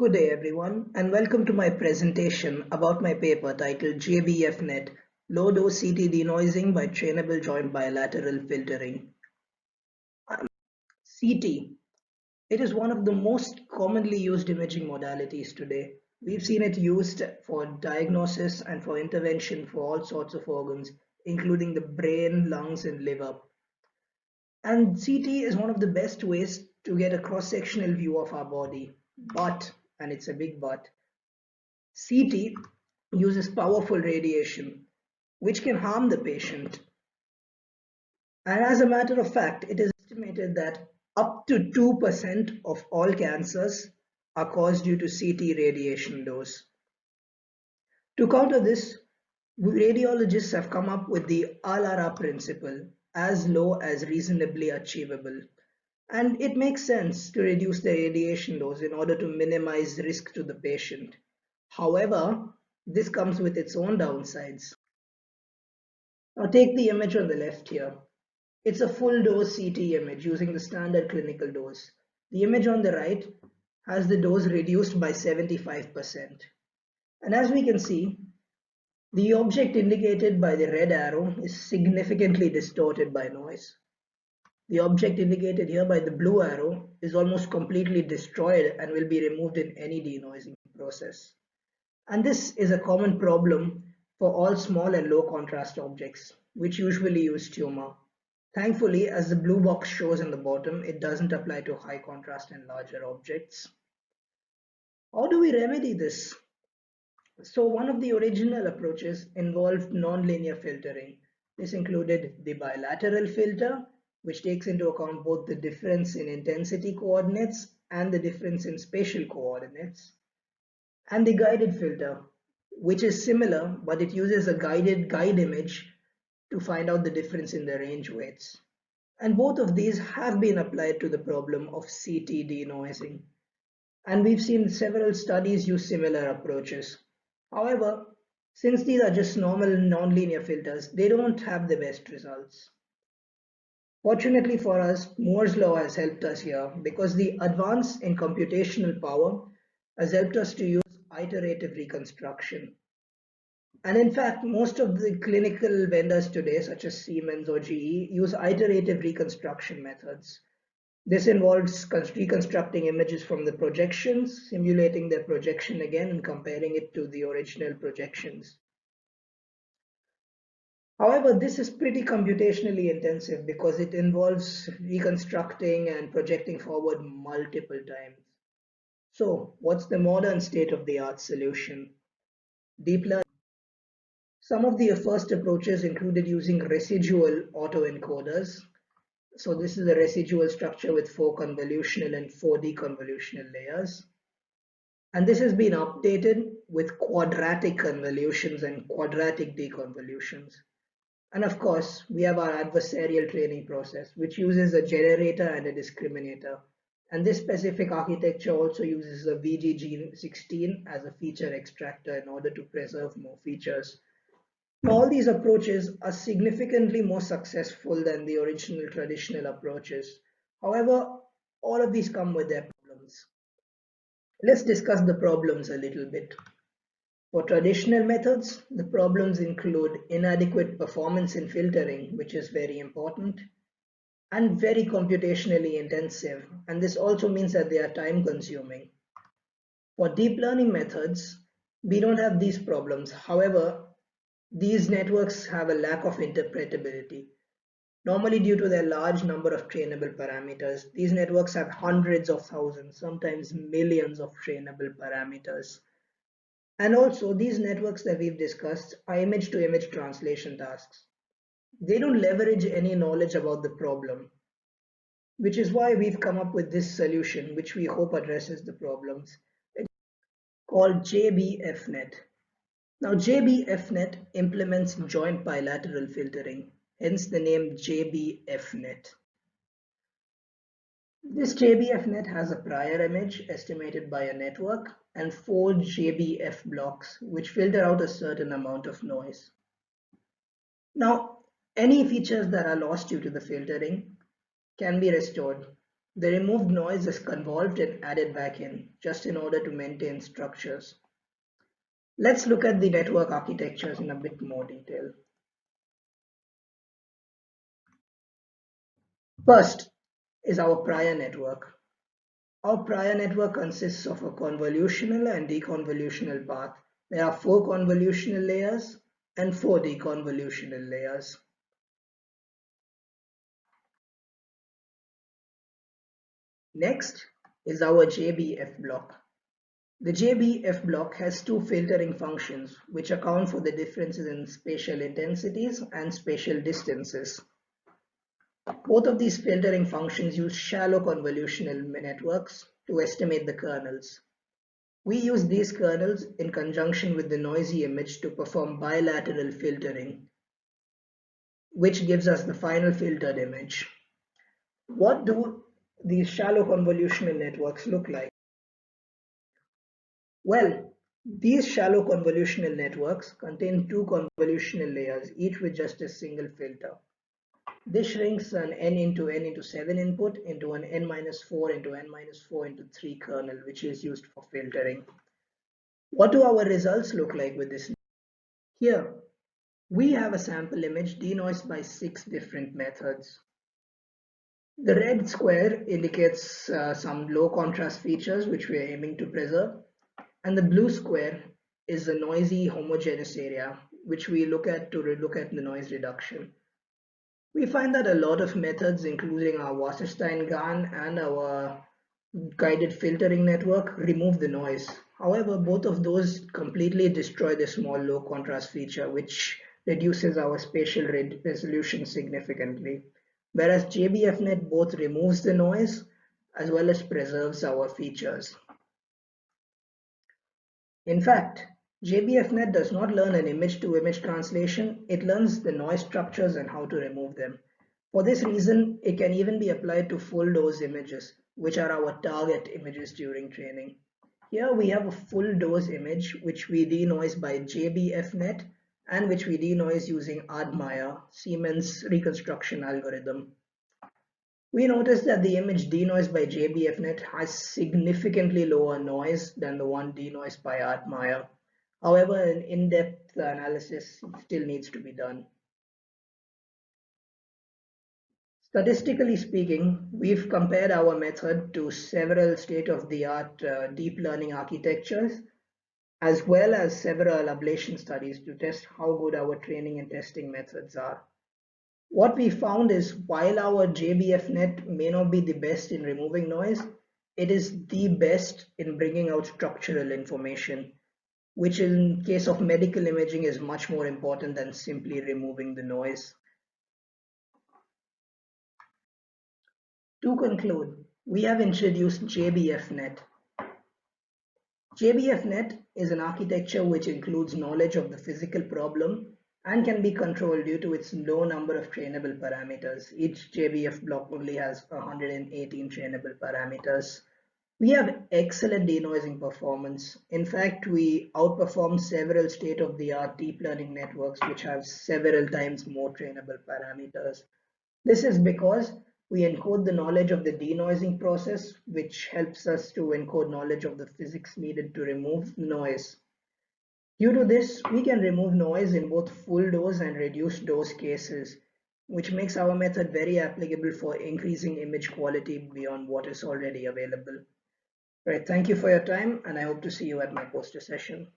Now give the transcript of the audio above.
Good day everyone and welcome to my presentation about my paper titled JBFNet Low Dose CT Denoising by Trainable Joint Bilateral Filtering. CT. It is one of the most commonly used imaging modalities today. We've seen it used for diagnosis and for intervention for all sorts of organs, including the brain, lungs, and liver. And CT is one of the best ways to get a cross-sectional view of our body. But, and it's a big but, CT uses powerful radiation, which can harm the patient. And as a matter of fact, it is estimated that up to 2% of all cancers are caused due to CT radiation dose. To counter this, radiologists have come up with the ALARA principle, as low as reasonably achievable. And it makes sense to reduce the radiation dose in order to minimize risk to the patient. However, this comes with its own downsides. Now take the image on the left here. It's a full dose CT image using the standard clinical dose. The image on the right has the dose reduced by 75%. And as we can see, the object indicated by the red arrow is significantly distorted by noise. The object indicated here by the blue arrow is almost completely destroyed and will be removed in any denoising process. And this is a common problem for all small and low contrast objects, which usually use tumor. Thankfully, as the blue box shows in the bottom, it doesn't apply to high contrast and larger objects. How do we remedy this? So one of the original approaches involved nonlinear filtering. This included the bilateral filter, which takes into account both the difference in intensity coordinates and the difference in spatial coordinates, and the guided filter, which is similar, but it uses a guided guide image to find out the difference in the range weights. And both of these have been applied to the problem of CT denoising. And we've seen several studies use similar approaches. However, since these are just normal nonlinear filters, they don't have the best results. Fortunately for us, Moore's law has helped us here because the advance in computational power has helped us to use iterative reconstruction. And in fact, most of the clinical vendors today, such as Siemens or GE, use iterative reconstruction methods. This involves reconstructing images from the projections, simulating their projection again, and comparing it to the original projections. However, this is pretty computationally intensive because it involves reconstructing and projecting forward multiple times. So, what's the modern state-of-the-art solution? Deep learning. Some of the first approaches included using residual autoencoders. So this is a residual structure with 4 convolutional and 4 deconvolutional layers. And this has been updated with quadratic convolutions and quadratic deconvolutions. And of course, we have our adversarial training process, which uses a generator and a discriminator. And this specific architecture also uses a VGG16 as a feature extractor in order to preserve more features. All these approaches are significantly more successful than the original traditional approaches. However, all of these come with their problems. Let's discuss the problems a little bit. For traditional methods, the problems include inadequate performance in filtering, which is very important, and very computationally intensive, and this also means that they are time consuming. For deep learning methods, we don't have these problems. However, these networks have a lack of interpretability. Normally, due to their large number of trainable parameters, these networks have hundreds of thousands, sometimes millions of trainable parameters. And also, these networks that we've discussed are image-to-image translation tasks. They don't leverage any knowledge about the problem, which is why we've come up with this solution, which we hope addresses the problems. It's called JBFNet. Now, JBFNet implements joint bilateral filtering, hence the name JBFNet. This JBFNet has a prior image estimated by a network and 4 JBF blocks, which filter out a certain amount of noise. Now, any features that are lost due to the filtering can be restored. The removed noise is convolved and added back in, just in order to maintain structures. Let's look at the network architectures in a bit more detail. First is our prior network. Our prior network consists of a convolutional and deconvolutional path. There are 4 convolutional layers and 4 deconvolutional layers. Next is our JBF block. The JBF block has 2 filtering functions which account for the differences in spatial intensities and spatial distances. Both of these filtering functions use shallow convolutional networks to estimate the kernels. We use these kernels in conjunction with the noisy image to perform bilateral filtering, which gives us the final filtered image. What do these shallow convolutional networks look like? Well, these shallow convolutional networks contain 2 convolutional layers, each with just a single filter. This shrinks an n into 7 input into an n-4 into n-4 into 3 kernel, which is used for filtering. What do our results look like with this? Here, we have a sample image denoised by 6 different methods. The red square indicates some low contrast features which we are aiming to preserve, and the blue square is a noisy homogeneous area which we look at to look at the noise reduction. We find that a lot of methods, including our Wasserstein-Gahn and our guided filtering network, remove the noise. However, both of those completely destroy the small low contrast feature, which reduces our spatial resolution significantly. Whereas JBFNet both removes the noise as well as preserves our features. In fact, JBFNet does not learn an image-to-image translation, it learns the noise structures and how to remove them. For this reason, it can even be applied to full dose images, which are our target images during training. Here we have a full dose image which we denoise by JBFNet and which we denoise using Admire, Siemens reconstruction algorithm. We notice that the image denoised by JBFNet has significantly lower noise than the one denoised by Admire. However, an in-depth analysis still needs to be done. Statistically speaking, we've compared our method to several state-of-the-art deep learning architectures, as well as several ablation studies to test how good our training and testing methods are. What we found is while our JBFNet may not be the best in removing noise, it is the best in bringing out structural information, which in case of medical imaging is much more important than simply removing the noise. To conclude, we have introduced JBFNet. JBFNet is an architecture which includes knowledge of the physical problem and can be controlled due to its low number of trainable parameters. Each JBF block only has 118 trainable parameters. We have excellent denoising performance. In fact, we outperform several state-of-the-art deep learning networks which have several times more trainable parameters. This is because we encode the knowledge of the denoising process, which helps us to encode knowledge of the physics needed to remove noise. Due to this, we can remove noise in both full dose and reduced dose cases, which makes our method very applicable for increasing image quality beyond what is already available. Right, thank you for your time, and I hope to see you at my poster session.